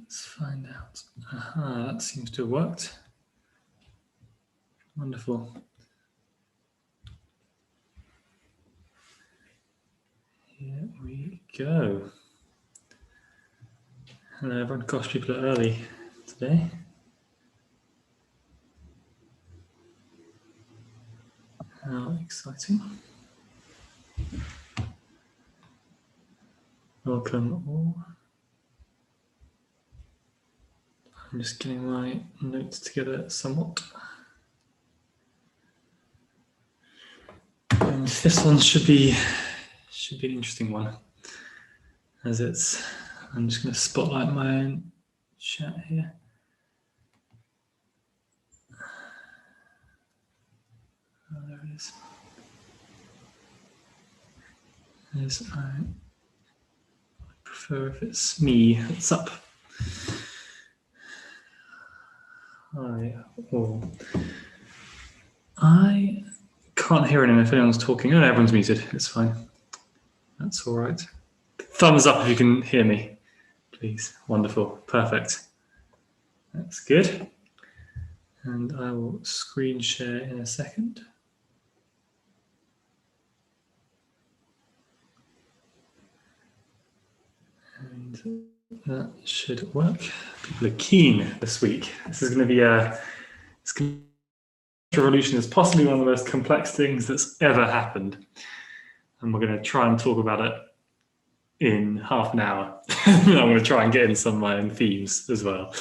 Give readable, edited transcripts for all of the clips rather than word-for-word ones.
Let's find out. Aha, that seems to have worked. Wonderful. Here we go. Hello everyone, gosh, people are early today. How exciting. Welcome all. I'm just getting my notes together somewhat. And this one should be an interesting one, as I'm just going to spotlight my own chat here. Oh, there it is. I prefer if it's me that's up. Hi all. I can't hear anyone if anyone's talking. Oh, no, everyone's muted. It's fine. That's all right. Thumbs up if you can hear me, please. Wonderful. Perfect. That's good. And I will screen share in a second. And that should work. People are keen this week. This is going to be revolution is possibly one of the most complex things that's ever happened. And we're going to try and talk about it in half an hour. I'm going to try and get in some of my own themes as well.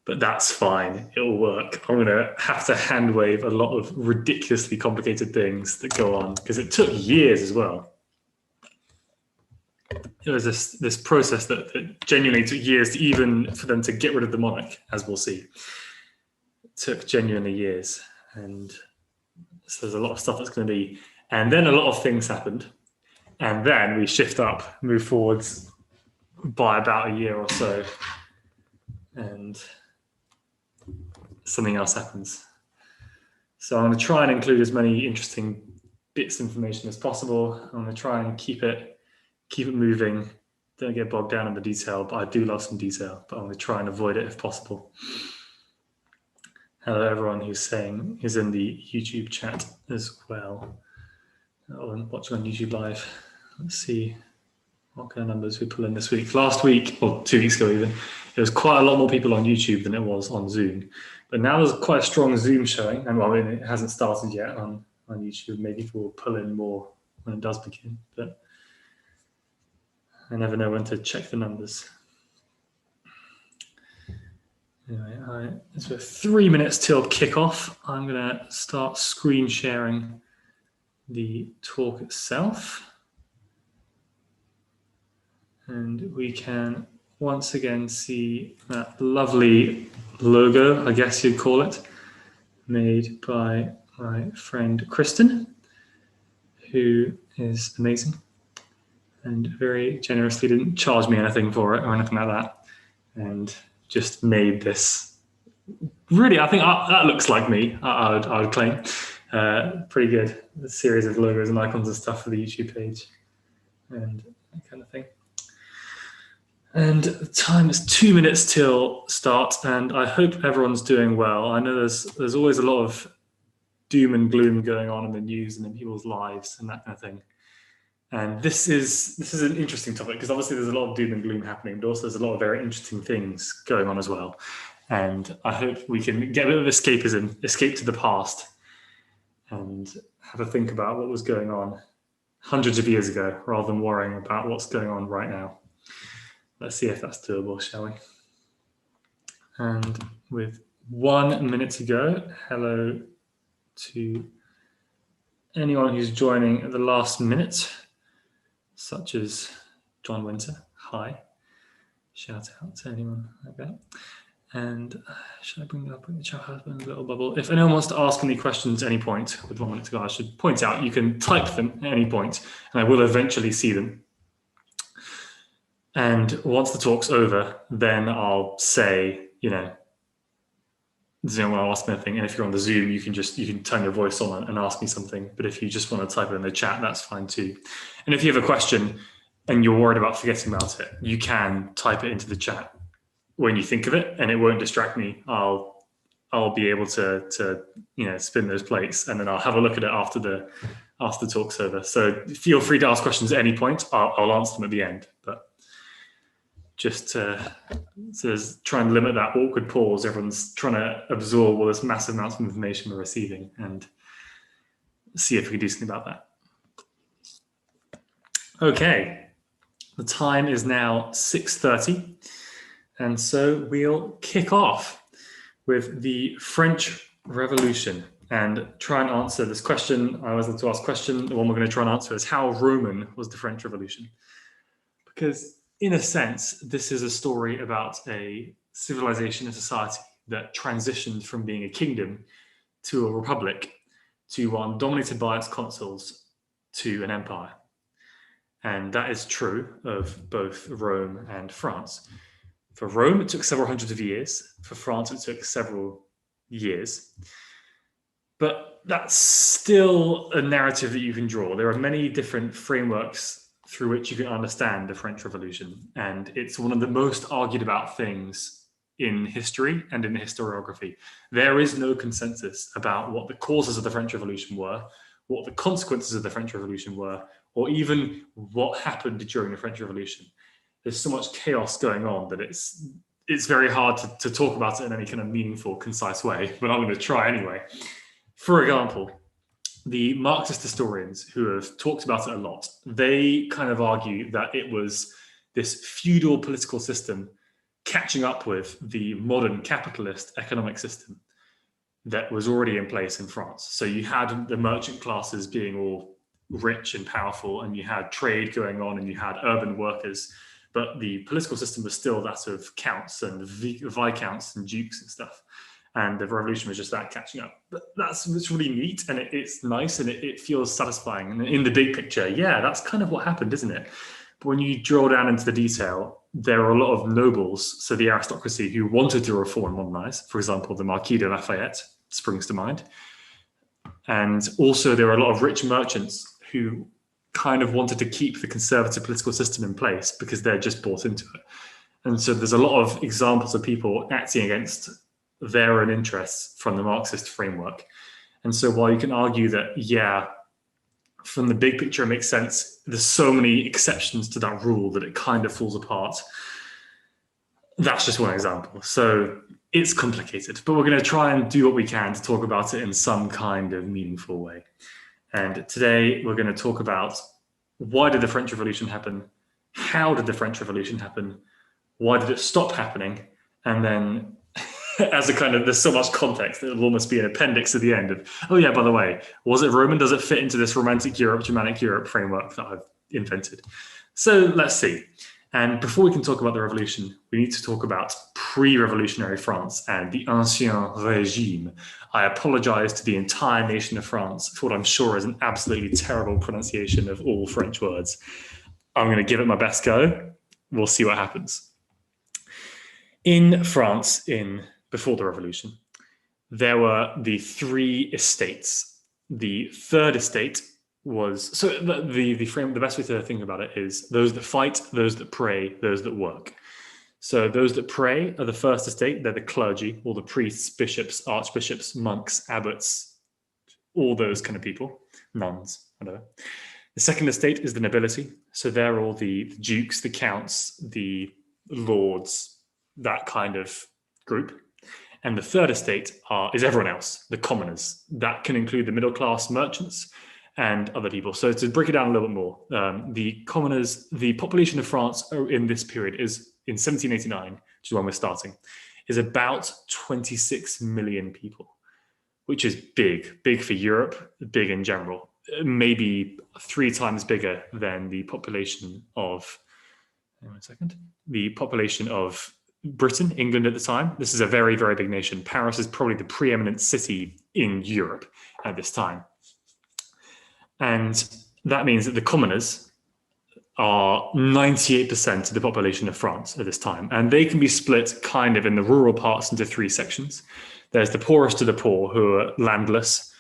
But that's fine. It'll work. I'm going to have to hand wave a lot of ridiculously complicated things that go on because it took years as well. It was this process that genuinely took years even for them to get rid of the monarch, as we'll see. It took genuinely years. And so there's a lot of stuff that's going to be, and then a lot of things happened. And then we shift up, move forwards by about a year or so. And something else happens. So I'm going to try and include as many interesting bits of information as possible. I'm going to try and keep it moving. Don't get bogged down in the detail, but I do love some detail, but I'm going to try and avoid it if possible. Hello, everyone who's in the YouTube chat as well. Watching on YouTube Live. Let's see what kind of numbers we pull in this week. Last week, or 2 weeks ago even, there was quite a lot more people on YouTube than it was on Zoom. But now there's quite a strong Zoom showing, and well, I mean, it hasn't started yet on YouTube. Maybe we'll pull in more when it does begin, but I never know when to check the numbers. Anyway, it's 3 minutes till kickoff. I'm going to start screen sharing the talk itself. And we can once again see that lovely logo, I guess you'd call it, made by my friend Kristen, who is amazing and very generously didn't charge me anything for it or anything like that. And just made this really, I think that looks like me, I would claim. Pretty good. A series of logos and icons and stuff for the YouTube page and that kind of thing. And the time is 2 minutes till start, and I hope everyone's doing well. I know there's always a lot of doom and gloom going on in the news and in people's lives and that kind of thing. And this is an interesting topic because obviously there's a lot of doom and gloom happening, but also there's a lot of very interesting things going on as well. And I hope we can get a bit of escapism, escape to the past, and have a think about what was going on hundreds of years ago rather than worrying about what's going on right now. Let's see if that's doable, shall we? And with 1 minute to go, hello to anyone who's joining at the last minute, such as John Winter. Hi. Shout out to anyone like that. And should I bring it up in the chat husband little bubble? If anyone wants to ask any questions at any point with 1 minute to go, I should point out you can type them at any point, and I will eventually see them. And once the talk's over, then I'll say, does anyone want to ask me anything? And if you're on the Zoom, you can turn your voice on and ask me something. But if you just want to type it in the chat, that's fine too. And if you have a question and you're worried about forgetting about it, you can type it into the chat when you think of it, and it won't distract me. I'll be able to spin those plates, and then I'll have a look at it after the talk's over. So feel free to ask questions at any point. I'll answer them at the end, but just to try and limit that awkward pause. Everyone's trying to absorb all this massive amounts of information we're receiving, and see if we can do something about that. Okay, the time is now 6:30, and so we'll kick off with the French Revolution and try and answer this question. I always like to ask a question. The one we're going to try and answer is, how Roman was the French Revolution? Because in a sense, this is a story about a civilization, a society that transitioned from being a kingdom to a republic, to one dominated by its consuls, to an empire. And that is true of both Rome and France. For Rome, it took several hundreds of years. For France, it took several years. But that's still a narrative that you can draw. There are many different frameworks through which you can understand the French Revolution. And it's one of the most argued about things in history and in historiography. There is no consensus about what the causes of the French Revolution were, what the consequences of the French Revolution were, or even what happened during the French Revolution. There's so much chaos going on that it's very hard to talk about it in any kind of meaningful, concise way, but I'm going to try anyway. For example, the Marxist historians who have talked about it a lot, they kind of argue that it was this feudal political system catching up with the modern capitalist economic system that was already in place in France. So you had the merchant classes being all rich and powerful, and you had trade going on, and you had urban workers, but the political system was still that of counts and viscounts and dukes and stuff. And the revolution was just that catching up. But it's really neat, and it's nice, and it feels satisfying. And in the big picture, yeah, that's kind of what happened, isn't it? But when you drill down into the detail, there are a lot of nobles, so the aristocracy, who wanted to reform and modernize. For example, the Marquis de Lafayette springs to mind. And also there are a lot of rich merchants who kind of wanted to keep the conservative political system in place because they're just bought into it. And so there's a lot of examples of people acting against their own interests from the Marxist framework. And so while you can argue that, yeah, from the big picture, it makes sense, there's so many exceptions to that rule that it kind of falls apart. That's just one example. So it's complicated, but we're going to try and do what we can to talk about it in some kind of meaningful way. And today we're going to talk about, why did the French Revolution happen? How did the French Revolution happen? Why did it stop happening? And then as a kind of, there's so much context, it'll almost be an appendix at the end of, oh yeah, by the way, was it Roman? Does it fit into this Romantic Europe, Germanic Europe framework that I've invented? So let's see. And before we can talk about the revolution, we need to talk about pre-revolutionary France and the Ancien Régime. I apologize to the entire nation of France for what I'm sure is an absolutely terrible pronunciation of all French words. I'm going to give it my best go. We'll see what happens. In France, before the revolution, there were the three estates. The third estate was, so the best way to think about it is those that fight, those that pray, those that work. So those that pray are the first estate. They're the clergy, all the priests, bishops, archbishops, monks, abbots, all those kind of people, nuns, whatever. The second estate is the nobility. So they're all the dukes, the counts, the lords, that kind of group. And the third estate is everyone else, the commoners. That can include the middle class merchants and other people. So to break it down a little bit more, the commoners, the population of France in this period is, in 1789, which is when we're starting, is about 26 million people, which is big for Europe, big in general, maybe 3 times bigger than the population of, the population of Britain, England at the time. This is a very, very big nation. Paris is probably the preeminent city in Europe at this time. And that means that the commoners are 98% of the population of France at this time. And they can be split kind of in the rural parts into 3 sections. There's the poorest of the poor, who are landless.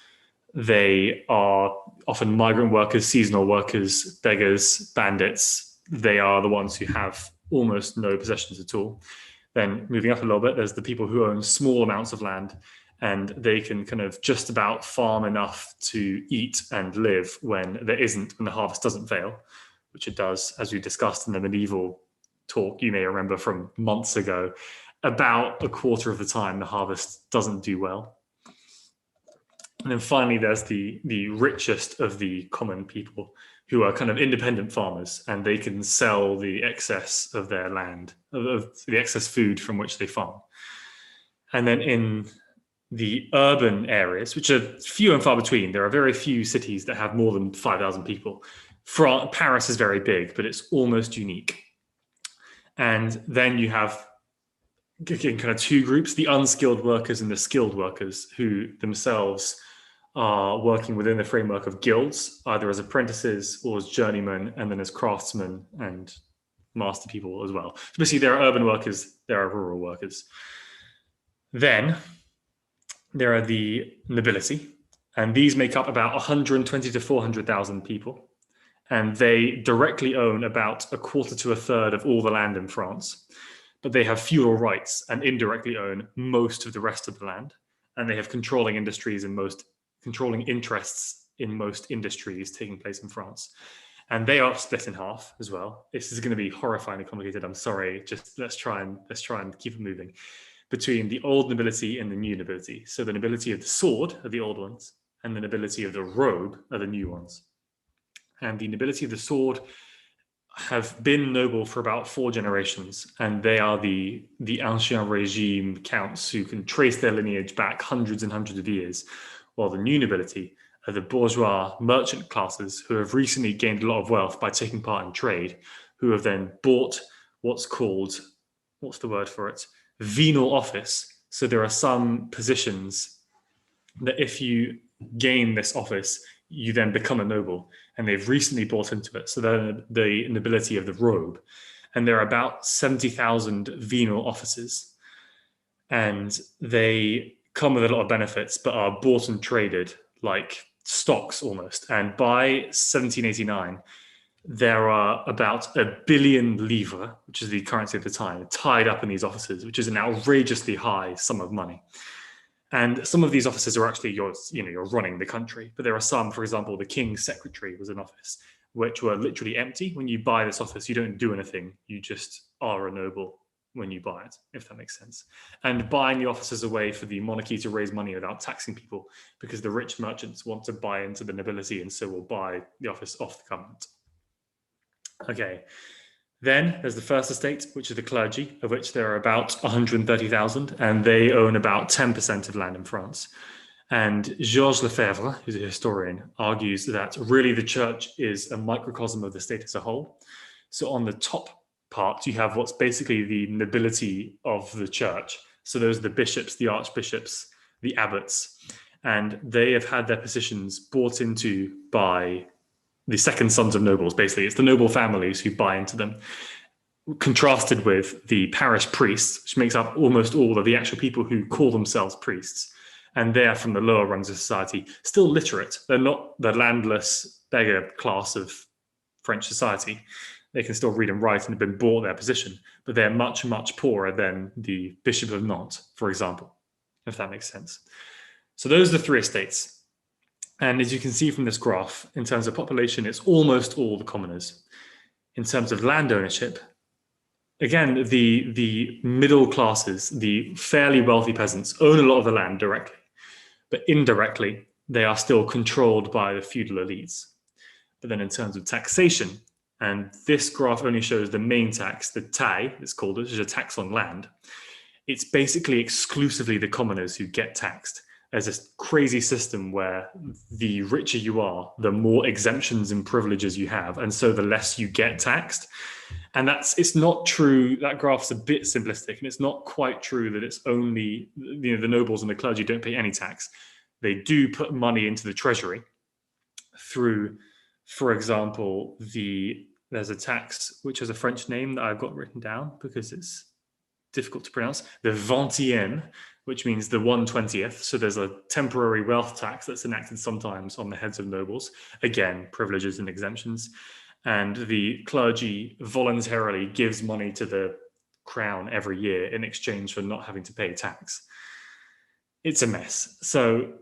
They are often migrant workers, seasonal workers, beggars, bandits. They are the ones who have almost no possessions at all. Then moving up a little bit, there's the people who own small amounts of land, and they can kind of just about farm enough to eat and live when the harvest doesn't fail, which it does, as we discussed in the medieval talk, you may remember from months ago. About a quarter of the time, the harvest doesn't do well. And then finally, there's the richest of the common people, who are kind of independent farmers, and they can sell the excess of their land, of the excess food from which they farm. And then in the urban areas, which are few and far between, there are very few cities that have more than 5,000 people. Paris is very big, but it's almost unique. And then you have kind of two groups, the unskilled workers and the skilled workers, who themselves are working within the framework of guilds, either as apprentices or as journeymen, and then as craftsmen and master people as well. So basically, there are urban workers, there are rural workers. Then there are the nobility, and these make up about 120 to 400,000 people. And they directly own about a quarter to a third of all the land in France. But they have feudal rights and indirectly own most of the rest of the land. And they have controlling interests in most industries taking place in France. And they are split in half as well. This is going to be horrifyingly complicated. I'm sorry. Just let's try and keep it moving. Between the old nobility and the new nobility. So the nobility of the sword are the old ones, and the nobility of the robe are the new ones. And the nobility of the sword have been noble for about 4 generations, and they are the Ancien Regime counts who can trace their lineage back hundreds and hundreds of years, while the new nobility are the bourgeois merchant classes who have recently gained a lot of wealth by taking part in trade, who have then bought what's the word for it? Venal office. So there are some positions that if you gain this office, you then become a noble, and they've recently bought into it. So they're the nobility of the robe. And there are about 70,000 venal offices, and they come with a lot of benefits, but are bought and traded like stocks almost. And by 1789, there are about 1 billion livres, which is the currency of the time, tied up in these offices, which is an outrageously high sum of money. And some of these offices are actually you're running the country. But there are some, for example, the King's Secretary was an office, which were literally empty. When you buy this office, you don't do anything. You just are a noble when you buy it, if that makes sense. And buying the offices away for the monarchy to raise money without taxing people, because the rich merchants want to buy into the nobility and so will buy the office off the government. Okay. Then there's the first estate, which is the clergy, of which there are about 130,000, and they own about 10% of land in France. And Georges Lefebvre, who's a historian, argues that really the church is a microcosm of the state as a whole. So on the top part, you have what's basically the nobility of the church. So those are the bishops, the archbishops, the abbots, and they have had their positions bought into by the second sons of nobles. Basically, it's the noble families who buy into them, contrasted with the parish priests, which makes up almost all of the actual people who call themselves priests. And they're from the lower rungs of society, still literate. They're not the landless beggar class of French society. They can still read and write and have been bought their position, but they're much, much poorer than the Bishop of Nantes, for example, if that makes sense. So those are the 3 estates. And as you can see from this graph, in terms of population, it's almost all the commoners. In terms of land ownership, again, the middle classes, the fairly wealthy peasants, own a lot of the land directly, but indirectly, they are still controlled by the feudal elites. But then in terms of taxation, and this graph only shows the main tax, the taille, it's called, which is a tax on land. It's basically exclusively the commoners who get taxed. There's this crazy system where the richer you are, the more exemptions and privileges you have, and so the less you get taxed. And it's not true. That graph's a bit simplistic, and it's not quite true that it's only the nobles and the clergy don't pay any tax. They do put money into the treasury through, for example, there's a tax which has a French name that I've got written down because it's difficult to pronounce, the vingtième, which means the 1/20th. So there's a temporary wealth tax that's enacted sometimes on the heads of nobles. Again, privileges and exemptions. And the clergy voluntarily gives money to the crown every year in exchange for not having to pay tax. It's a mess. So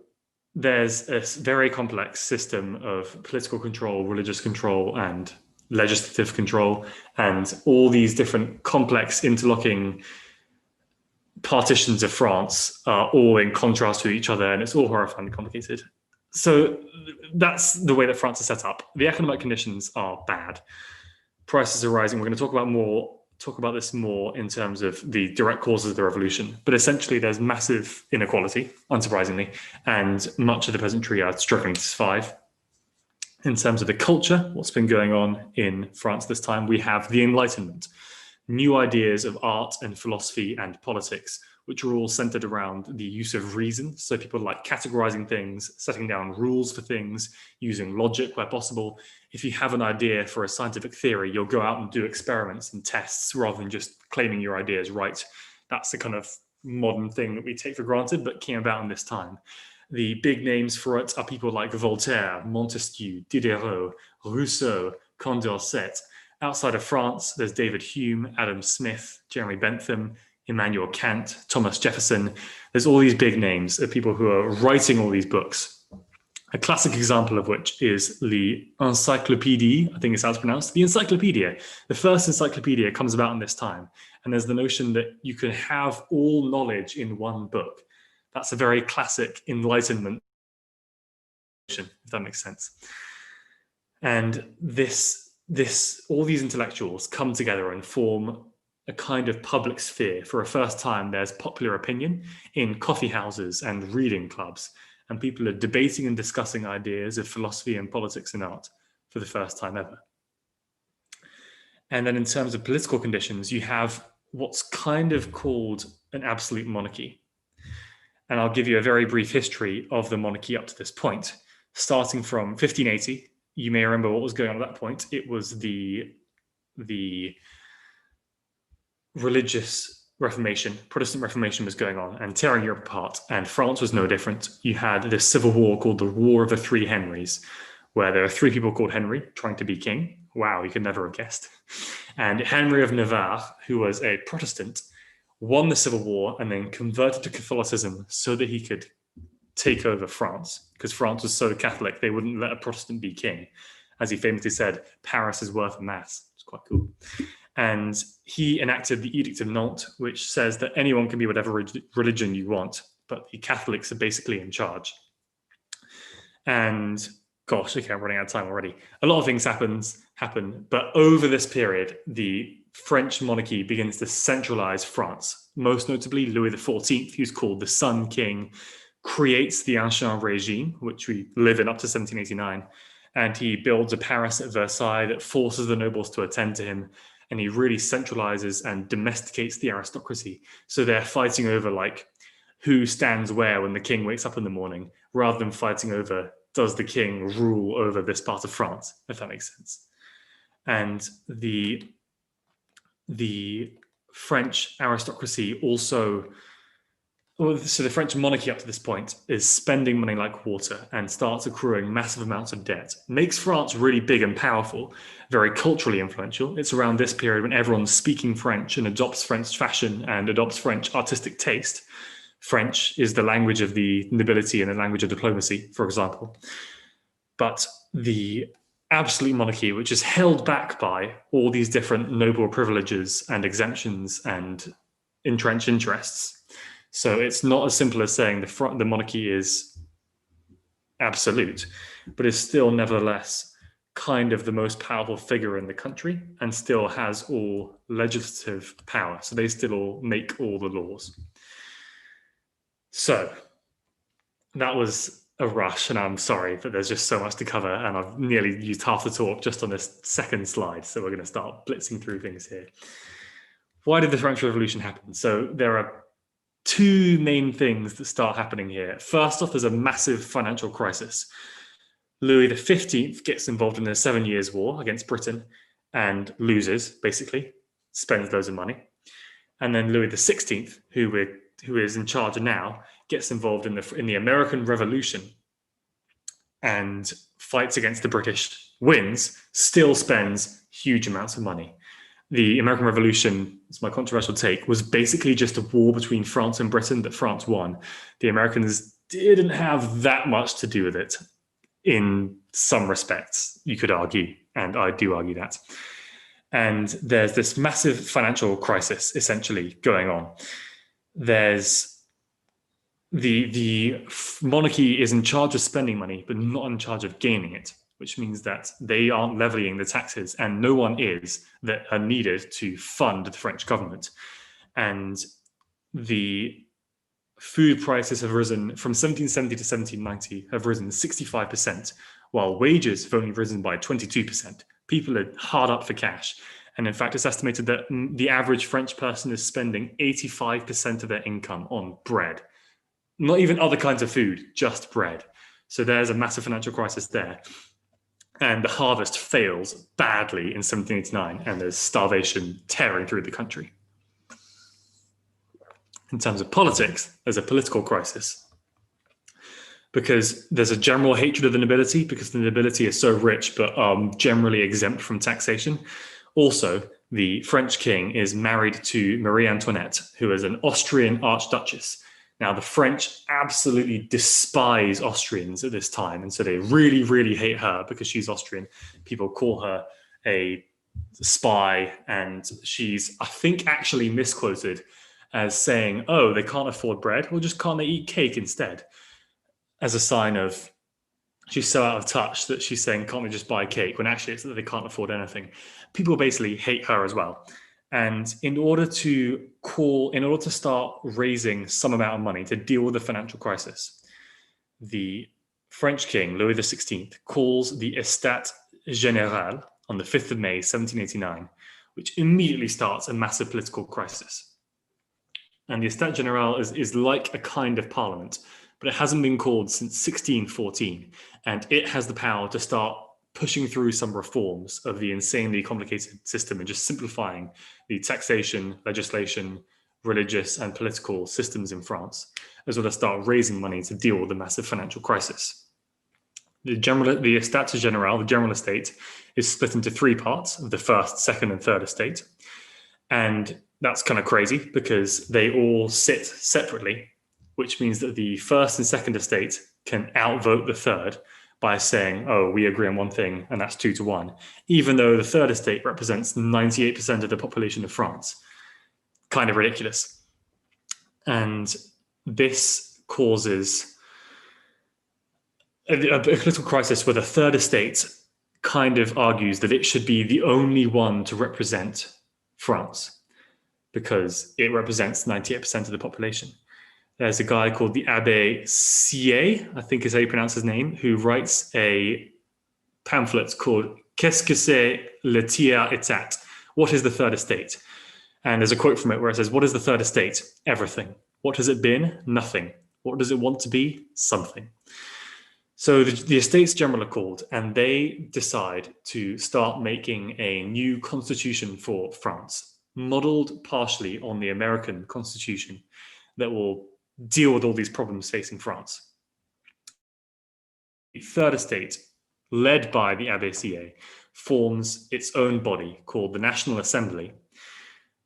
there's a very complex system of political control, religious control, and legislative control, and all these different complex interlocking partitions of France are all in contrast to each other, and it's all horrifyingly complicated. So that's the way that France is set up. The economic conditions are bad. Prices are rising. We're going to talk about this more in terms of the direct causes of the revolution. But essentially, there's massive inequality, unsurprisingly, and much of the peasantry are struggling to survive. In terms of the culture, what's been going on in France this time, we have the Enlightenment, new ideas of art and philosophy and politics, which are all centered around the use of reason. So people like categorizing things, setting down rules for things, using logic where possible. If you have an idea for a scientific theory, you'll go out and do experiments and tests rather than just claiming your idea is right. That's the kind of modern thing that we take for granted, but came about in this time. The big names for it are people like Voltaire, Montesquieu, Diderot, Rousseau, Condorcet. Outside of France, there's David Hume, Adam Smith, Jeremy Bentham, Immanuel Kant, Thomas Jefferson. There's all these big names of people who are writing all these books. A classic example of which is the Encyclopédie, I think it's how it's pronounced, the Encyclopedia. The first encyclopedia comes about in this time. And there's the notion that you can have all knowledge in one book. That's a very classic Enlightenment, if that makes sense. And all these intellectuals come together and form a kind of public sphere. For a first time, there's popular opinion in coffee houses and reading clubs, and people are debating and discussing ideas of philosophy and politics and art for the first time ever. And then in terms of political conditions, you have what's kind of called an absolute monarchy. And I'll give you a very brief history of the monarchy up to this point. Starting from 1580, you may remember what was going on at that point. It was the religious Reformation, Protestant Reformation was going on and tearing Europe apart, and France was no different. You had this civil war called the War of the Three Henrys, where there are three people called Henry trying to be king. Wow, you could never have guessed. And Henry of Navarre, who was a Protestant, won the civil war and then converted to Catholicism so that he could take over France, because France was so Catholic, they wouldn't let a Protestant be king. As he famously said, Paris is worth a mass. It's quite cool. And he enacted the Edict of Nantes, which says that anyone can be whatever religion you want, but the Catholics are basically in charge. And gosh, okay, I'm running out of time already. A lot of things happen, but over this period, the French monarchy begins to centralize France. Most notably, Louis XIV, who's called the Sun King, creates the Ancien Regime, which we live in up to 1789, and he builds a Paris at Versailles that forces the nobles to attend to him, and he really centralizes and domesticates the aristocracy. So they're fighting over like who stands where when the king wakes up in the morning, rather than fighting over does the king rule over this part of France, if that makes sense. And the French aristocracy also, so the French monarchy up to this point is spending money like water and starts accruing massive amounts of debt. Makes France really big and powerful, very culturally influential. It's around this period when everyone's speaking French and adopts French fashion and adopts French artistic taste. French is the language of the nobility and the language of diplomacy, for example. But the absolute monarchy, which is held back by all these different noble privileges and exemptions and entrenched interests. So it's not as simple as saying the monarchy is absolute, but is still nevertheless kind of the most powerful figure in the country and still has all legislative power. So they still all make all the laws. So that was a rush, and I'm sorry, but there's just so much to cover, and I've nearly used half the talk just on this second slide. So we're going to start blitzing through things here. Why did the French Revolution happen? So there are two main things that start happening here. First off, there's a massive financial crisis. Louis XV gets involved in the 7 Years' War against Britain and loses, basically, spends loads of money. And then Louis XVI, who is in charge now, gets involved in the American Revolution and fights against the British, wins, still spends huge amounts of money. the American Revolution, it's my controversial take, was basically just a war between France and Britain that France won. The Americans didn't have that much to do with it in some respects, you could argue, and I do argue that. And there's this massive financial crisis essentially going on. There's the monarchy is in charge of spending money, but not in charge of gaining it, which means that they aren't levying the taxes, and no one is, that are needed to fund the French government. And the food prices have risen from 1770 to 1790, have risen 65%, while wages have only risen by 22%. People are hard up for cash. And in fact, it's estimated that the average French person is spending 85% of their income on bread. Not even other kinds of food, just bread. So there's a massive financial crisis there. And the harvest fails badly in 1789, and there's starvation tearing through the country. In terms of politics, there's a political crisis because there's a general hatred of the nobility because the nobility is so rich but generally exempt from taxation. Also, the French king is married to Marie Antoinette, who is an Austrian archduchess. Now, the French absolutely despise Austrians at this time, and so they really, really hate her because she's Austrian. People call her a spy, and she's, I think, actually misquoted as saying, oh, they can't afford bread, well, just can't they eat cake instead? As a sign of she's so out of touch that she's saying, can't we just buy cake? When actually it's that they can't afford anything. People basically hate her as well. And in order to start raising some amount of money to deal with the financial crisis, the French king, Louis XVI, calls the Estat Général on the 5th of May, 1789, which immediately starts a massive political crisis. And the Estat Général is like a kind of parliament, but it hasn't been called since 1614. And it has the power to start pushing through some reforms of the insanely complicated system and just simplifying the taxation, legislation, religious and political systems in France, as well as start raising money to deal with the massive financial crisis. The Estat Général, the general estate, is split into three parts of the first, second, and third estate. And that's kind of crazy because they all sit separately, which means that the first and second estate can outvote the third by saying, oh, we agree on one thing, and that's 2-1, even though the third estate represents 98% of the population of France. Kind of ridiculous. And this causes a political crisis where the third estate kind of argues that it should be the only one to represent France because it represents 98% of the population. There's a guy called the Abbé Sieyès, I think is how you pronounce his name, who writes a pamphlet called Qu'est-ce que c'est le tiers état? What is the third estate? And there's a quote from it where it says, what is the third estate? Everything. What has it been? Nothing. What does it want to be? Something. So the Estates General are called, and they decide to start making a new constitution for France, modeled partially on the American Constitution that will deal with all these problems facing France. The third estate, led by the Abbé Sieyès, forms its own body called the National Assembly.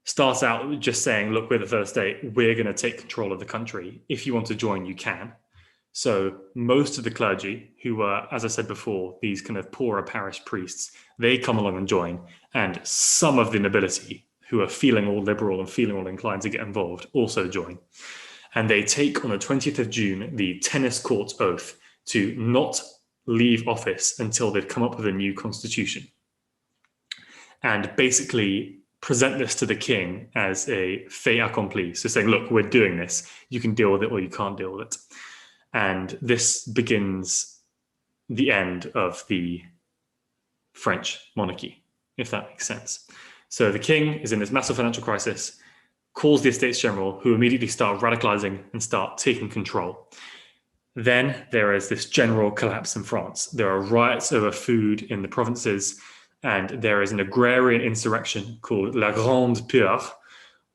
Starts out just saying, look, we're the third estate, we're going to take control of the country. If you want to join, you can. So most of the clergy, who were, as I said before, these kind of poorer parish priests, they come along and join. And some of the nobility, who are feeling all liberal and feeling all inclined to get involved, also join. And they take on the 20th of June the tennis court oath to not leave office until they've come up with a new constitution. And basically present this to the king as a fait accompli. So saying, look, we're doing this. You can deal with it or you can't deal with it. And this begins the end of the French monarchy, if that makes sense. So the king is in this massive financial crisis, calls the Estates General, who immediately start radicalizing and start taking control. Then there is this general collapse in France. There are riots over food in the provinces, and there is an agrarian insurrection called La Grande Peur,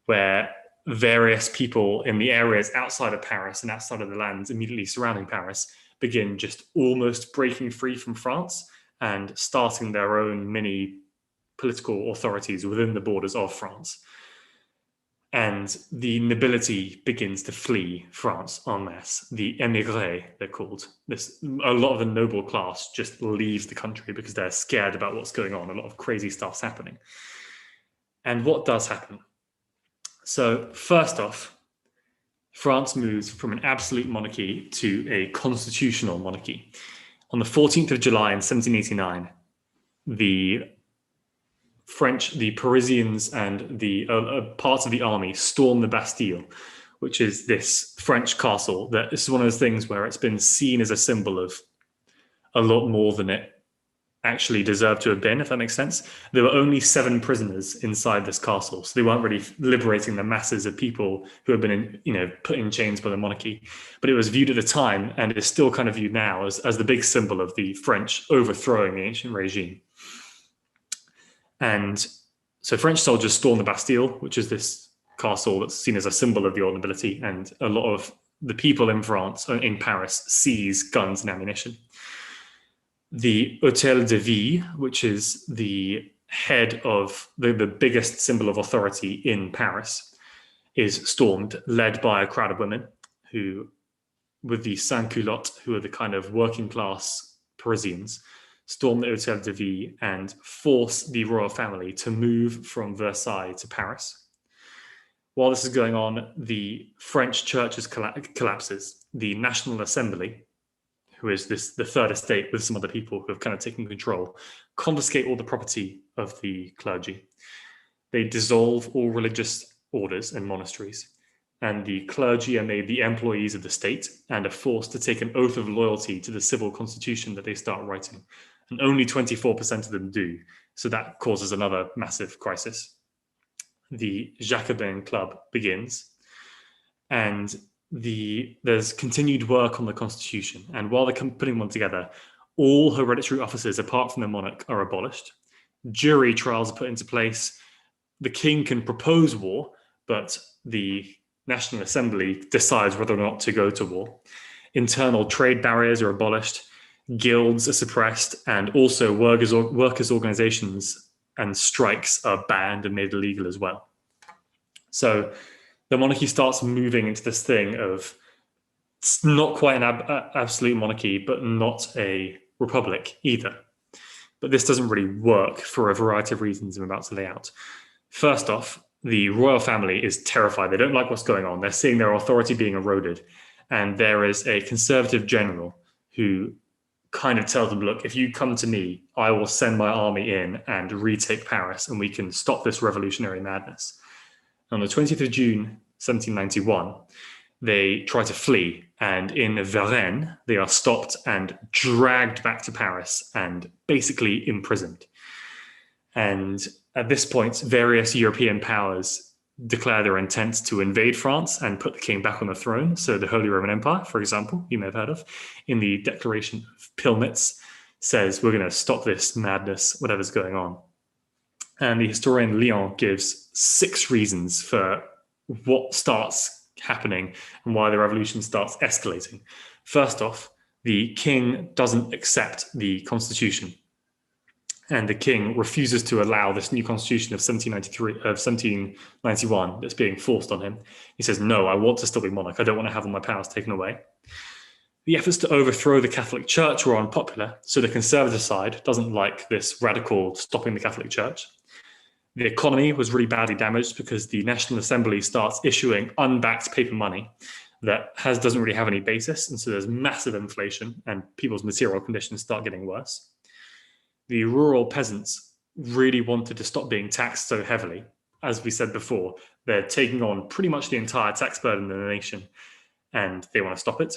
where various people in the areas outside of Paris and outside of the lands immediately surrounding Paris begin just almost breaking free from France and starting their own mini political authorities within the borders of France. And the nobility begins to flee France en masse. The émigrés, they're called. A lot of the noble class just leaves the country because they're scared about what's going on. A lot of crazy stuff's happening. And what does happen? So first off, France moves from an absolute monarchy to a constitutional monarchy. On the 14th of July in 1789, the French, the Parisians, and the parts of the army storm the Bastille, which is this French castle that is one of those things where it's been seen as a symbol of a lot more than it actually deserved to have been, if that makes sense. There were only 7 prisoners inside this castle, so they weren't really liberating the masses of people who had been put in chains by the monarchy. But it was viewed at the time, and it is still kind of viewed now, as the big symbol of the French overthrowing the ancient regime. And so French soldiers storm the Bastille, which is this castle that's seen as a symbol of the old nobility, and a lot of the people in France, in Paris, seize guns and ammunition. The Hôtel de Ville, which is the head of the biggest symbol of authority in Paris, is stormed, led by a crowd of women who, with the sans-culottes, who are the kind of working class Parisians, storm the Hôtel de Ville and force the royal family to move from Versailles to Paris. While this is going on, the French churches collapses. The National Assembly, who is the third estate with some other people who have kind of taken control, confiscate all the property of the clergy. They dissolve all religious orders and monasteries, and the clergy are made the employees of the state and are forced to take an oath of loyalty to the civil constitution that they start writing. And only 24% of them do. So that causes another massive crisis. The Jacobin Club begins, and there's continued work on the constitution. And while they're putting one together, all hereditary offices, apart from the monarch, are abolished. Jury trials are put into place. The king can propose war, but the National Assembly decides whether or not to go to war. Internal trade barriers are abolished. Guilds are suppressed, and also workers' organizations and strikes are banned and made illegal as well. So the monarchy starts moving into this thing of it's not quite an absolute monarchy, but not a republic either. But this doesn't really work for a variety of reasons I'm about to lay out. First off, the royal family is terrified. They don't like what's going on. They're seeing their authority being eroded. And there is a conservative general who kind of tells them, look, if you come to me, I will send my army in and retake Paris, and we can stop this revolutionary madness. On the 20th of June, 1791, they try to flee, and in Varennes, they are stopped and dragged back to Paris and basically imprisoned. And at this point, various European powers declare their intent to invade France and put the king back on the throne. So the Holy Roman Empire, for example, you may have heard of, in the Declaration of Pilnitz, says we're going to stop this madness, whatever's going on. And the historian Lyon gives 6 reasons for what starts happening and why the revolution starts escalating. First off, the king doesn't accept the constitution. And the king refuses to allow this new constitution of 1791 that's being forced on him. He says, no, I want to still be monarch. I don't want to have all my powers taken away. The efforts to overthrow the Catholic Church were unpopular. So the conservative side doesn't like this radical stopping the Catholic Church. The economy was really badly damaged because the National Assembly starts issuing unbacked paper money that doesn't really have any basis. And so there's massive inflation and people's material conditions start getting worse. The rural peasants really wanted to stop being taxed so heavily. As we said before, they're taking on pretty much the entire tax burden in the nation, and they want to stop it.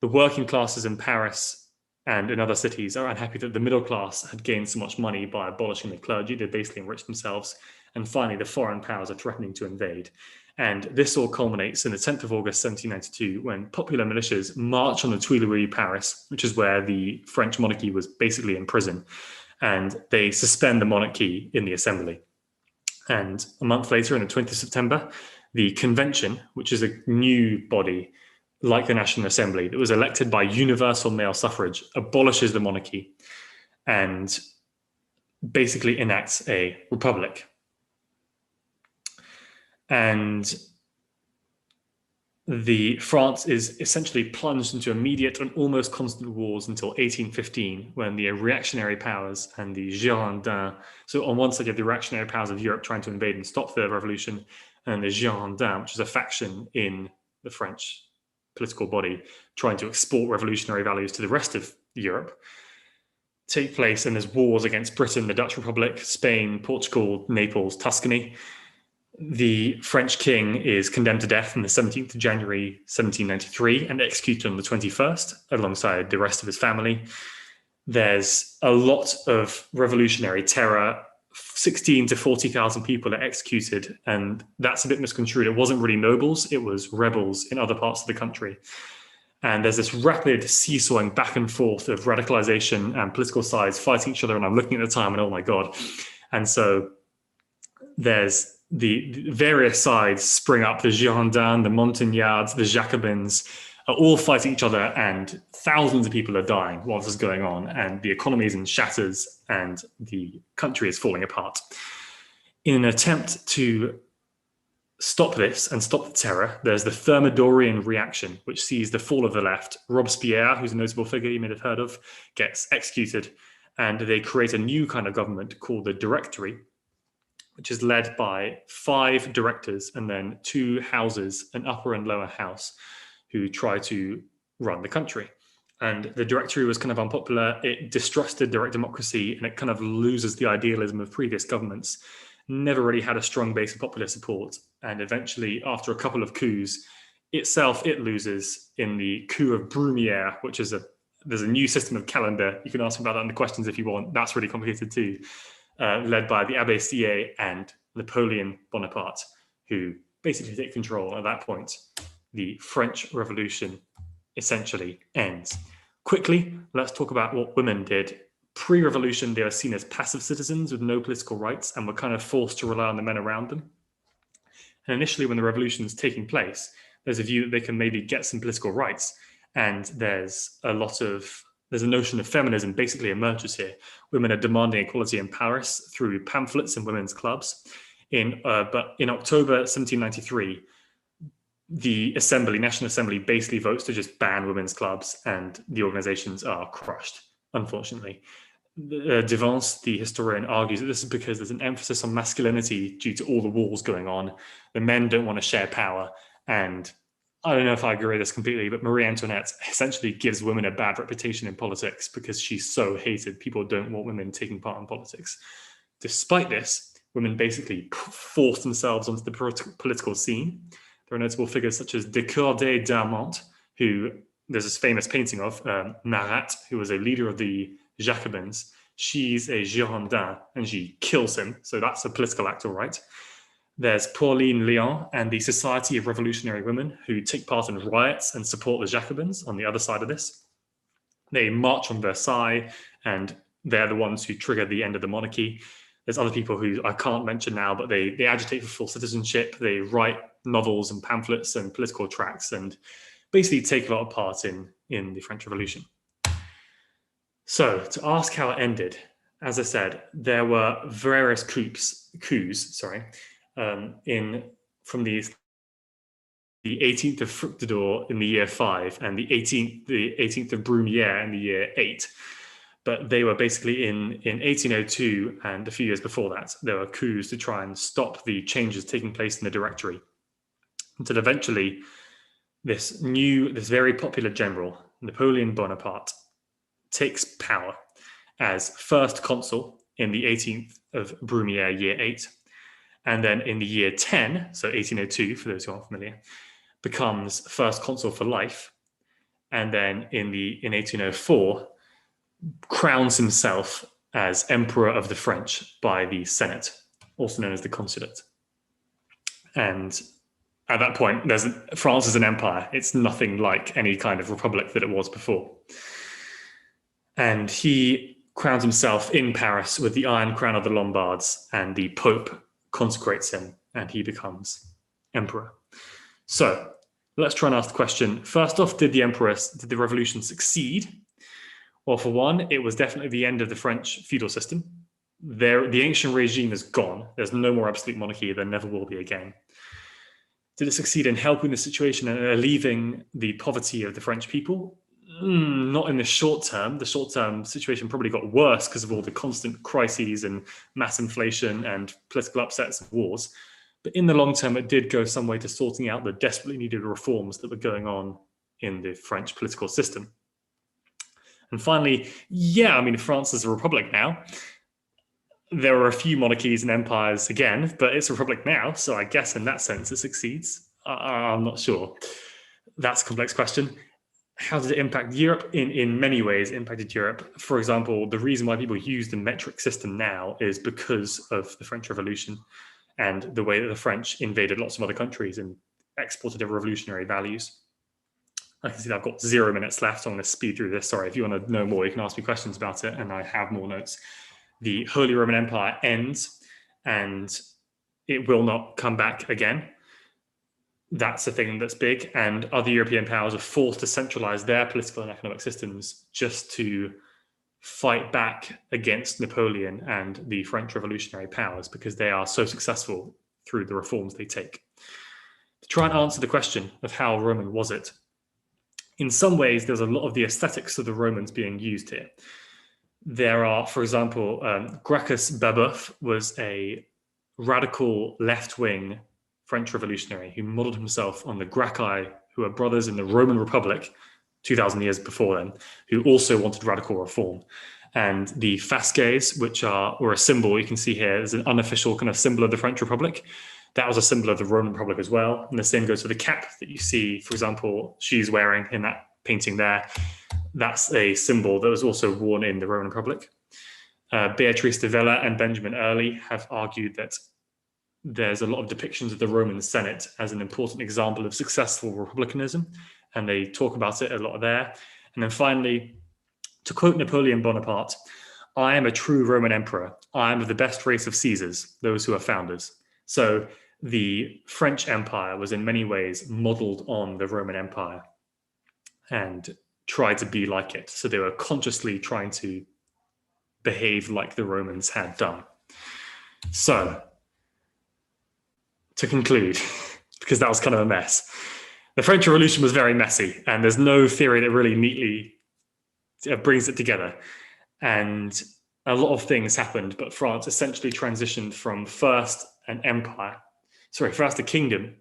The working classes in Paris and in other cities are unhappy that the middle class had gained so much money by abolishing the clergy. They basically enriched themselves. And finally, the foreign powers are threatening to invade. And this all culminates in the 10th of August, 1792, when popular militias march on the Tuileries, Paris, which is where the French monarchy was basically in prison, and they suspend the monarchy in the assembly. And a month later, on the 20th of September, the convention, which is a new body like the National Assembly that was elected by universal male suffrage, abolishes the monarchy. And basically enacts a republic. And France is essentially plunged into immediate and almost constant wars until 1815, when the reactionary powers and the Girondins, so on one side you have the reactionary powers of Europe trying to invade and stop the revolution, and the Girondins, which is a faction in the French political body trying to export revolutionary values to the rest of Europe, take place, and there's wars against Britain, the Dutch Republic, Spain, Portugal, Naples, Tuscany. The French king is condemned to death on the 17th of January 1793 and executed on the 21st alongside the rest of his family. There's a lot of revolutionary terror. 16 to 40,000 people are executed, and that's a bit misconstrued. It wasn't really nobles, it was rebels in other parts of the country. And there's this rapid seesawing back and forth of radicalization and political sides fighting each other, and I'm looking at the time and oh my God. And so there's the various sides spring up. The Girondins, the Montagnards, the Jacobins are all fighting each other, and thousands of people are dying while this is going on, and the economy is in shatters and the country is falling apart. In an attempt to stop this and stop the terror, there's the Thermidorian reaction, which sees the fall of the left. Robespierre, who's a notable figure you may have heard of, gets executed, and they create a new kind of government called the Directory, which is led by 5 directors and then 2 houses, an upper and lower house, who try to run the country. And the Directory was kind of unpopular. It distrusted direct democracy, and it kind of loses the idealism of previous governments. Never really had a strong base of popular support. And eventually, after a couple of coups, it loses in the coup of Brumiere, which is there's a new system of calendar. You can ask me about that in the questions if you want. That's really complicated too. Led by the Abbé Sieyès and Napoleon Bonaparte, who basically take control. At that point, the French Revolution essentially ends. Quickly, let's talk about what women did. Pre-revolution, they were seen as passive citizens with no political rights and were kind of forced to rely on the men around them. And initially, when the revolution is taking place, there's a view that they can maybe get some political rights. And there's a notion of feminism basically emerges here. Women are demanding equality in Paris through pamphlets and women's clubs. But in October 1793, the National Assembly basically votes to just ban women's clubs, and the organizations are crushed, unfortunately. Devance, the historian, argues that this is because there's an emphasis on masculinity due to all the wars going on. The men don't want to share power, and I don't know if I agree with this completely, but Marie Antoinette essentially gives women a bad reputation in politics because she's so hated. People don't want women taking part in politics. Despite this, women basically force themselves onto the political scene. There are notable figures such as de Corday d'Armont, who there's this famous painting of, Marat, who was a leader of the Jacobins. She's a Girondin and she kills him. So that's a political act, all right. There's Pauline Léon and the Society of Revolutionary Women, who take part in riots and support the Jacobins on the other side of this. They march on Versailles, and they're the ones who trigger the end of the monarchy. There's other people who I can't mention now, but they agitate for full citizenship. They write novels and pamphlets and political tracts and basically take a lot of part in the French Revolution. So to ask how it ended, as I said, there were various coups, from the 18th of Fructidor in the year 5 and the 18th of Brumiere in the year 8. But they were basically in 1802 and a few years before that, there were coups to try and stop the changes taking place in the Directory. Until eventually, this very popular general, Napoleon Bonaparte, takes power as first consul in the 18th of Brumiere, year 8. And then in the year 10, so 1802, for those who aren't familiar, becomes first consul for life. And then in 1804, crowns himself as Emperor of the French by the Senate, also known as the Consulate. And at that point, France is an empire. It's nothing like any kind of republic that it was before. And he crowns himself in Paris with the Iron Crown of the Lombards, and the Pope consecrates him, and he becomes emperor. So let's try and ask the question. First off, did the revolution succeed? Well, for one, it was definitely the end of the French feudal system. the ancient regime is gone. There's no more absolute monarchy. There never will be again. Did it succeed in helping the situation and relieving the poverty of the French people? Not in the short term. The short-term situation probably got worse because of all the constant crises and mass inflation and political upsets and wars. But in the long term, it did go some way to sorting out the desperately needed reforms that were going on in the French political system. And finally, yeah, I mean, France is a republic now. There are a few monarchies and empires again, but it's a republic now, so I guess in that sense it succeeds. I'm not sure. That's a complex question. How did it impact Europe? In many ways, it impacted Europe. For example, the reason why people use the metric system now is because of the French Revolution and the way that the French invaded lots of other countries and exported their revolutionary values. I can see that I've got 0 minutes left, so I'm going to speed through this. Sorry, if you want to know more, you can ask me questions about it, and I have more notes. The Holy Roman Empire ends, and it will not come back again. That's a thing that's big, and other European powers are forced to centralize their political and economic systems just to fight back against Napoleon and the French revolutionary powers because they are so successful through the reforms they take. To try and answer the question of how Roman was it, in some ways, there's a lot of the aesthetics of the Romans being used here. There are, for example, Gracchus Babeuf was a radical left-wing French revolutionary who modeled himself on the Gracchi, who were brothers in the Roman Republic 2,000 years before then, who also wanted radical reform. And the fasces, which were a symbol you can see here, is an unofficial kind of symbol of the French Republic. That was a symbol of the Roman Republic as well. And the same goes for the cap that you see, for example, she's wearing in that painting there. That's a symbol that was also worn in the Roman Republic. Beatrice de Villa and Benjamin Early have argued that there's a lot of depictions of the Roman Senate as an important example of successful republicanism, and they talk about it a lot there. And then finally, to quote Napoleon Bonaparte, "I am a true Roman emperor. I am of the best race of Caesars, those who are founders." So the French Empire was in many ways modeled on the Roman Empire and tried to be like it. So they were consciously trying to behave like the Romans had done. So to conclude, because that was kind of a mess, the French Revolution was very messy, and there's no theory that really neatly brings it together. And a lot of things happened, but France essentially transitioned from first a kingdom,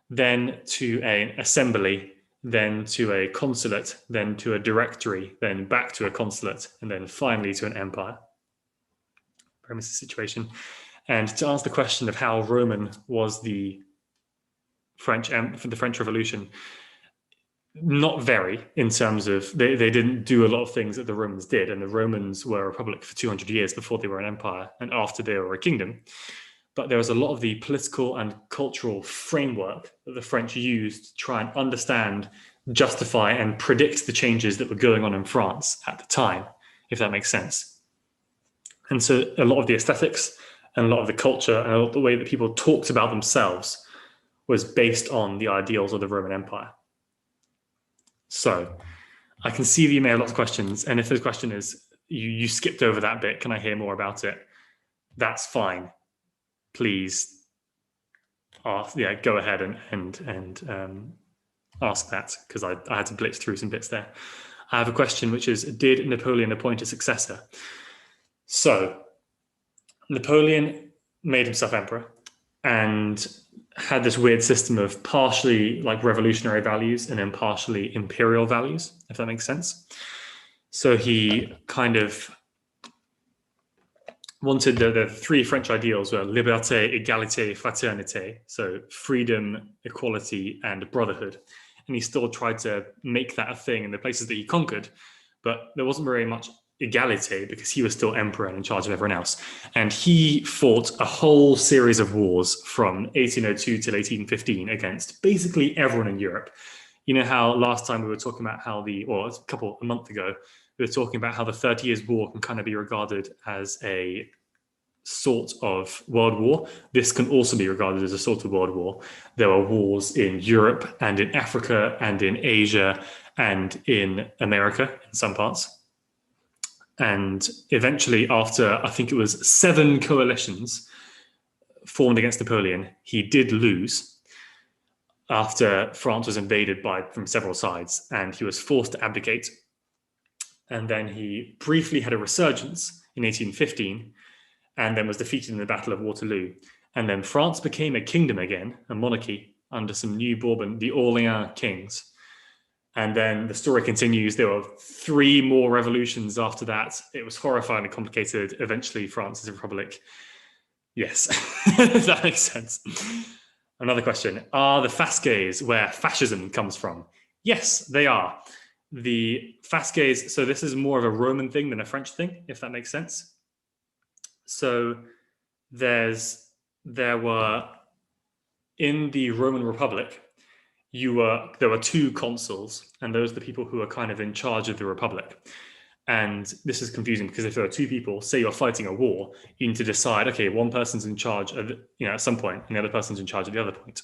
then to an assembly, then to a consulate, then to a directory, then back to a consulate, and then finally to an empire. Very messy situation. And to answer the question of how Roman was the French Revolution, not very, in terms of they didn't do a lot of things that the Romans did, and the Romans were a republic for 200 years before they were an empire and after they were a kingdom. But there was a lot of the political and cultural framework that the French used to try and understand, justify, and predict the changes that were going on in France at the time, if that makes sense. And so a lot of the aesthetics and a lot of the culture and a lot of the way that people talked about themselves was based on the ideals of the Roman Empire. So I can see that you may have lots of questions. And if the question is, you skipped over that bit, can I hear more about it? That's fine. Please go ahead and ask that, because I had to blitz through some bits there. I have a question, which is, did Napoleon appoint a successor? So Napoleon made himself emperor and had this weird system of partially like revolutionary values and then partially imperial values, if that makes sense. So he kind of wanted the three French ideals were liberté, égalité, fraternité, so freedom, equality, and brotherhood. And he still tried to make that a thing in the places that he conquered, but there wasn't very much égalité because he was still emperor and in charge of everyone else. And he fought a whole series of wars from 1802 till 1815 against basically everyone in Europe. You know how last time we were talking about how a month ago, we were talking about how the 30 Years' War can kind of be regarded as a sort of world war. This can also be regarded as a sort of world war. There were wars in Europe and in Africa and in Asia and in America in some parts. And eventually, after I think it was 7 coalitions formed against Napoleon, he did lose after France was invaded from several sides, and he was forced to abdicate. And then he briefly had a resurgence in 1815, and then was defeated in the Battle of Waterloo. And then France became a kingdom again, a monarchy, under some new Bourbon, the Orleans kings. And then the story continues. There were 3 more revolutions after that. It was horrifyingly complicated. Eventually, France is a republic. Yes, that makes sense. Another question. Are the fasces where fascism comes from? Yes, they are. The fasces, so this is more of a Roman thing than a French thing, if that makes sense. So there were, in the Roman Republic, there were 2 consuls, and those are the people who are kind of in charge of the Republic. And this is confusing because if there are 2 people, say you're fighting a war, you need to decide, okay, one person's in charge of, at some point, and the other person's in charge at the other point.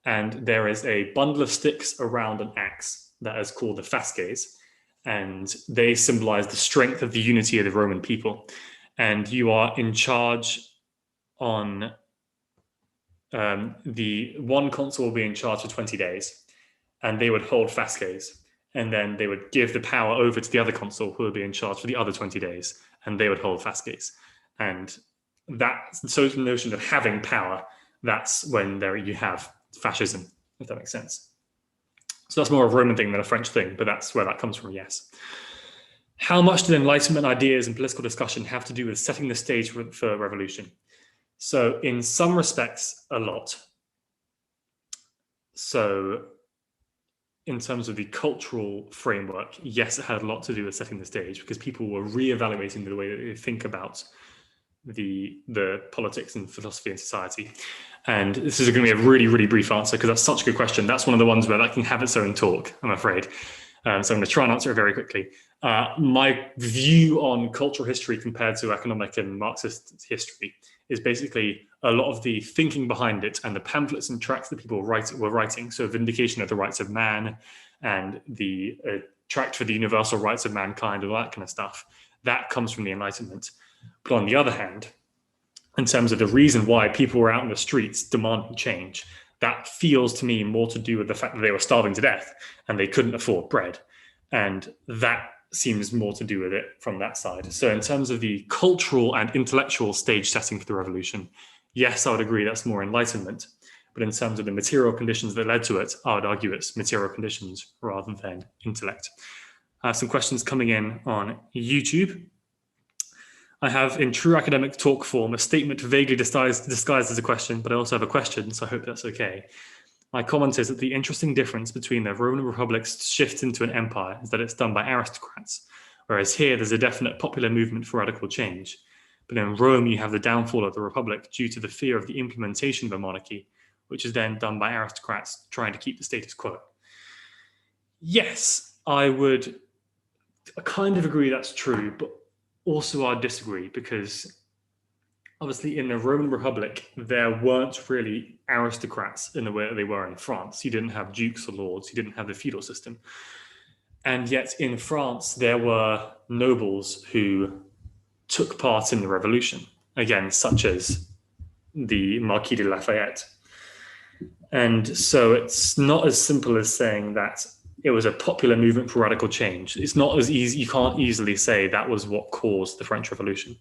And there is a bundle of sticks around an axe that is called the fasces, and they symbolize the strength of the unity of the Roman people. And you are in charge on the one consul will be in charge for 20 days, and they would hold fasces, and then they would give the power over to the other consul who would be in charge for the other 20 days, and they would hold fasces. And that social notion of having power, that's when you have fascism, if that makes sense. So that's more of a Roman thing than a French thing, but that's where that comes from, yes. How much did Enlightenment ideas and political discussion have to do with setting the stage for revolution? So in some respects, a lot. So in terms of the cultural framework, yes, it had a lot to do with setting the stage because people were reevaluating the way that they think about the politics and philosophy and society. And this is going to be a really, really brief answer because that's such a good question. That's one of the ones where that can have its own talk, I'm afraid. So I'm going to try and answer it very quickly. My view on cultural history compared to economic and Marxist history is basically a lot of the thinking behind it and the pamphlets and tracts that people were writing. So Vindication of the Rights of Man and the Tract for the Universal Rights of Mankind, all that kind of stuff, that comes from the Enlightenment. But on the other hand, in terms of the reason why people were out in the streets demanding change, that feels to me more to do with the fact that they were starving to death and they couldn't afford bread. And that seems more to do with it from that side. So in terms of the cultural and intellectual stage setting for the revolution, yes, I would agree that's more Enlightenment. But in terms of the material conditions that led to it, I would argue it's material conditions rather than intellect. I have some questions coming in on YouTube. I have, in true academic talk form, a statement vaguely disguised as a question, but I also have a question, so I hope that's okay. My comment is that the interesting difference between the Roman Republic's shift into an empire is that it's done by aristocrats, whereas here there's a definite popular movement for radical change. But in Rome, you have the downfall of the Republic due to the fear of the implementation of a monarchy, which is then done by aristocrats trying to keep the status quo. Yes, I kind of agree that's true, but also I disagree because obviously in the Roman Republic, there weren't really aristocrats in the way that they were in France. You didn't have dukes or lords, you didn't have the feudal system. And yet in France, there were nobles who took part in the revolution, again, such as the Marquis de Lafayette. And so it's not as simple as saying that it was a popular movement for radical change. It's not as easy, you can't easily say that was what caused the French Revolution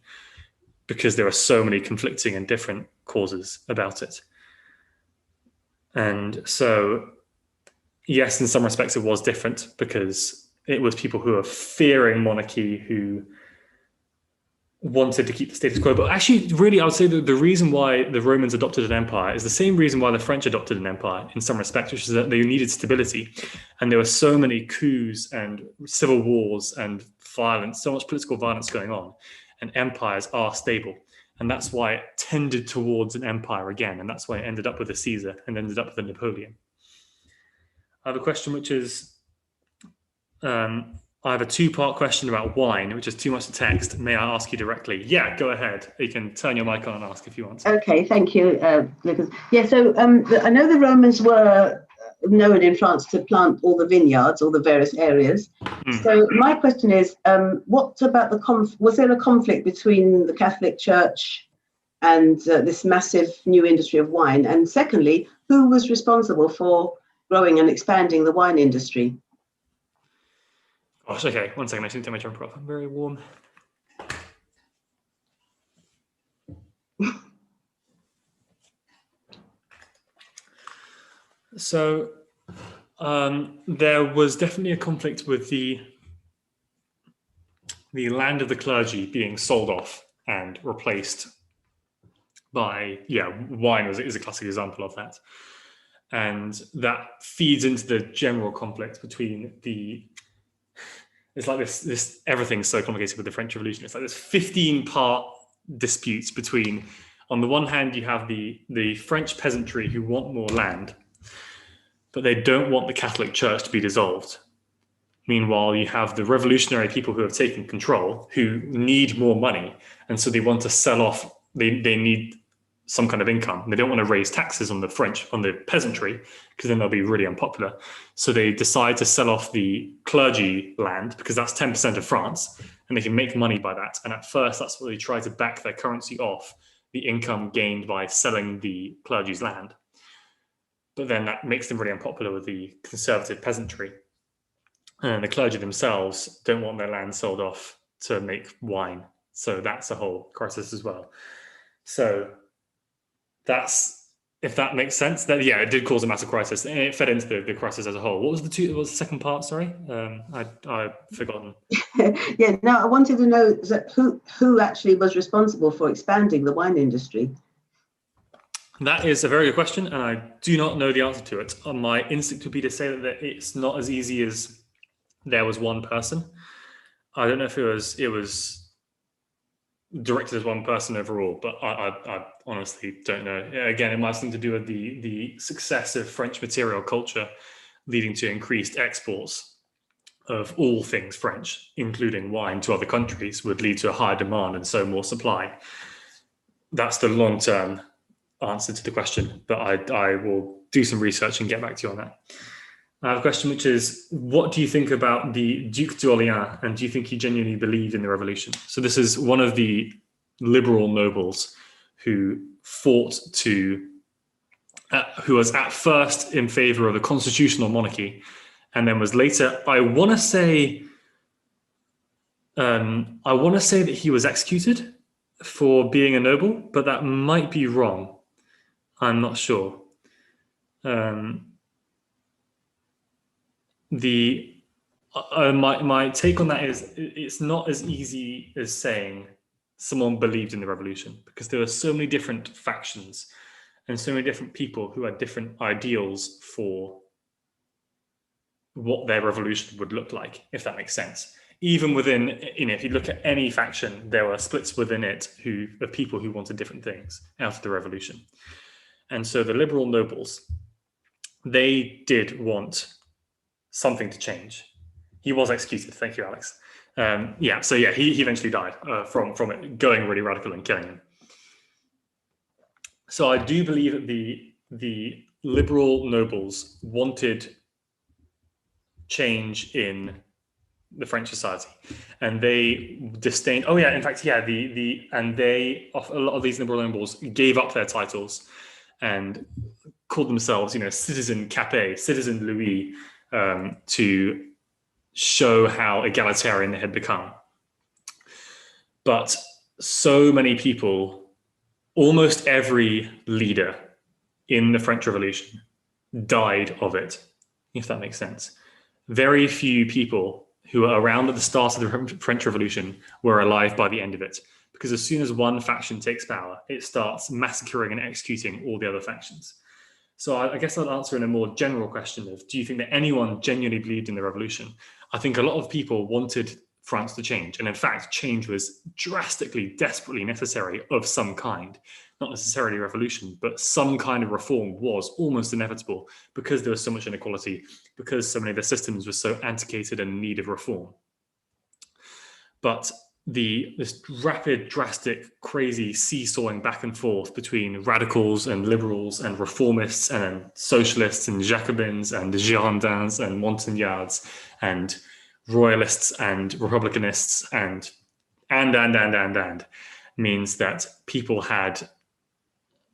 because there are so many conflicting and different causes about it. And so, yes, in some respects it was different because it was people who were fearing monarchy who wanted to keep the status quo. But actually, really, I would say that the reason why the Romans adopted an empire is the same reason why the French adopted an empire in some respects, which is that they needed stability. And there were so many coups and civil wars and violence, so much political violence going on. And empires are stable. And that's why it tended towards an empire again. And that's why it ended up with a Caesar and ended up with a Napoleon. I have a question which is, I have a 2-part question about wine, which is too much to text. May I ask you directly? Yeah, go ahead. You can turn your mic on and ask if you want. Okay, thank you, Lucas. Yeah, so I know the Romans were known in France to plant all the vineyards, all the various areas. So my question is, what about was there a conflict between the Catholic Church and this massive new industry of wine? And secondly, who was responsible for growing and expanding the wine industry? Gosh, okay, 1 second, I should take my jumper off. I'm very warm. So there was definitely a conflict with the land of the clergy being sold off and replaced by, wine is a classic example of that. And that feeds into the general conflict between it's like this everything's so complicated with the French Revolution. It's like this 15-part disputes between, on the one hand, you have the French peasantry who want more land, but they don't want the Catholic Church to be dissolved. Meanwhile, you have the revolutionary people who have taken control, who need more money, and so they want to sell off. They need some kind of income. They don't want to raise taxes on the peasantry, because then they'll be really unpopular. So they decide to sell off the clergy land, because that's 10% of France, and they can make money by that. And at first, that's what they try to back their currency off, the income gained by selling the clergy's land. But then that makes them really unpopular with the conservative peasantry. And the clergy themselves don't want their land sold off to make wine. So that's a whole crisis as well. So that's, if that makes sense, that it did cause a massive crisis, and it fed into the crisis as a whole. What was the second part? Sorry, I've forgotten. No, I wanted to know that who actually was responsible for expanding the wine industry. That is a very good question, and I do not know the answer to it. My instinct would be to say that it's not as easy as there was one person. I don't know if it was directed as one person overall, but I honestly don't know. Again, it might have something to do with the success of French material culture, leading to increased exports of all things French, including wine, to other countries, would lead to a higher demand and so more supply. That's the long-term answer to the question, but I will do some research and get back to you on that. I have a question, which is, what do you think about the Duc d'Orléans, and do you think he genuinely believed in the revolution? So this is one of the liberal nobles who who was at first in favor of a constitutional monarchy, and then was later, I want to say that he was executed for being a noble, but that might be wrong. I'm not sure. My take on that is, it's not as easy as saying someone believed in the revolution, because there are so many different factions and so many different people who had different ideals for what their revolution would look like, if that makes sense. Even within, if you look at any faction, there were splits within it of people who wanted different things out of the revolution. And so the liberal nobles, they did want something to change. He was executed. Thank you, Alex. He eventually died from it going really radical and killing him. So I do believe that the liberal nobles wanted change in the French society, and they disdained. A lot of these liberal nobles gave up their titles and called themselves, Citizen Capet, Citizen Louis, to show how egalitarian they had become. But so many people, almost every leader in the French Revolution died of it, if that makes sense. Very few people who were around at the start of the French Revolution were alive by the end of it, because as soon as one faction takes power, it starts massacring and executing all the other factions. So I guess I'll answer in a more general question of, do you think that anyone genuinely believed in the revolution? I think a lot of people wanted France to change. And in fact, change was drastically, desperately necessary of some kind. Not necessarily a revolution, but some kind of reform was almost inevitable, because there was so much inequality, because so many of the systems were so antiquated and in need of reform. But this rapid, drastic, crazy seesawing back and forth between radicals and liberals and reformists and socialists and Jacobins and Girondins and Montagnards and royalists and republicanists and means that people had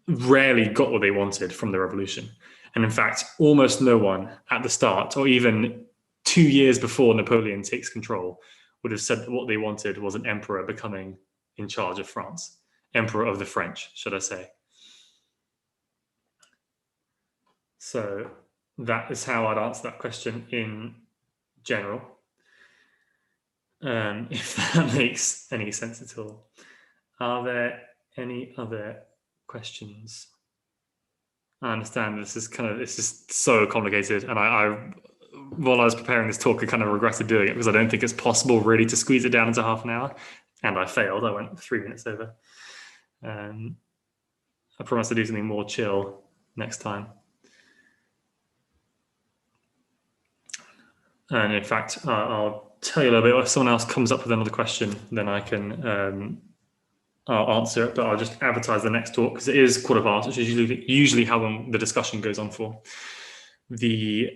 rarely got what they wanted from the revolution. And in fact, almost no one at the start, or even 2 years before Napoleon takes control, would have said that what they wanted was an emperor becoming in charge of France. Emperor of the French, should I say. So that is how I'd answer that question in general. If that makes any sense at all. Are there any other questions? I understand this is so complicated, and I while I was preparing this talk, I kind of regretted doing it because I don't think it's possible really to squeeze it down into half an hour, and I failed. I went 3 minutes over. I promise to do something more chill next time. And in fact, I'll tell you a little bit. If someone else comes up with another question, then I can I'll answer it. But I'll just advertise the next talk because it is quarter past, which is usually how long the discussion goes on for. The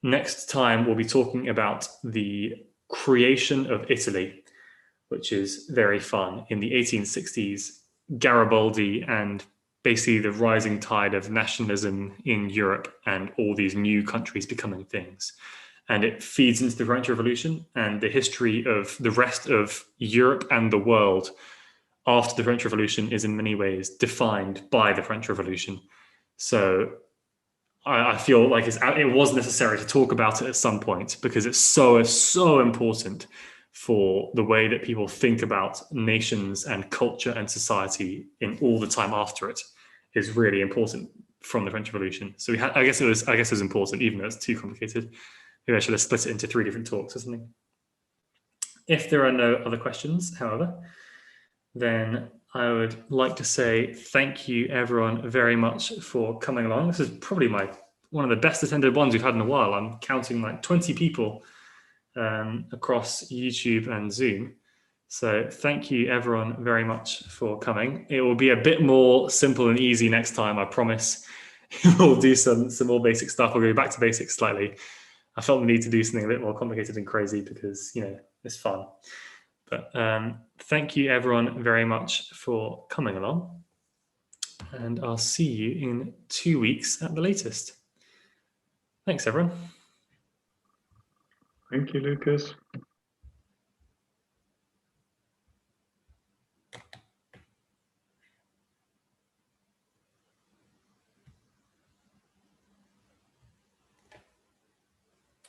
next time we'll be talking about the creation of Italy, which is very fun. In the 1860s, Garibaldi and basically the rising tide of nationalism in Europe and all these new countries becoming things. And it feeds into the French Revolution and the history of the rest of Europe and the world after the French Revolution is in many ways defined by the French Revolution. So I feel like it was necessary to talk about it at some point because it's so important for the way that people think about nations and culture and society in all the time after it is really important from the French Revolution. So I guess it was important, even though it's too complicated. Maybe I should have split it into 3 different talks or something. If there are no other questions, however, then I would like to say thank you everyone very much for coming along. This is probably one of the best attended ones we've had in a while. I'm counting like 20 people across YouTube and Zoom. So thank you everyone very much for coming. It will be a bit more simple and easy next time, I promise. We'll do some more basic stuff. We'll go back to basics slightly. I felt the need to do something a bit more complicated and crazy because, it's fun. But thank you everyone very much for coming along. And I'll see you in 2 weeks at the latest. Thanks, everyone. Thank you, Lucas.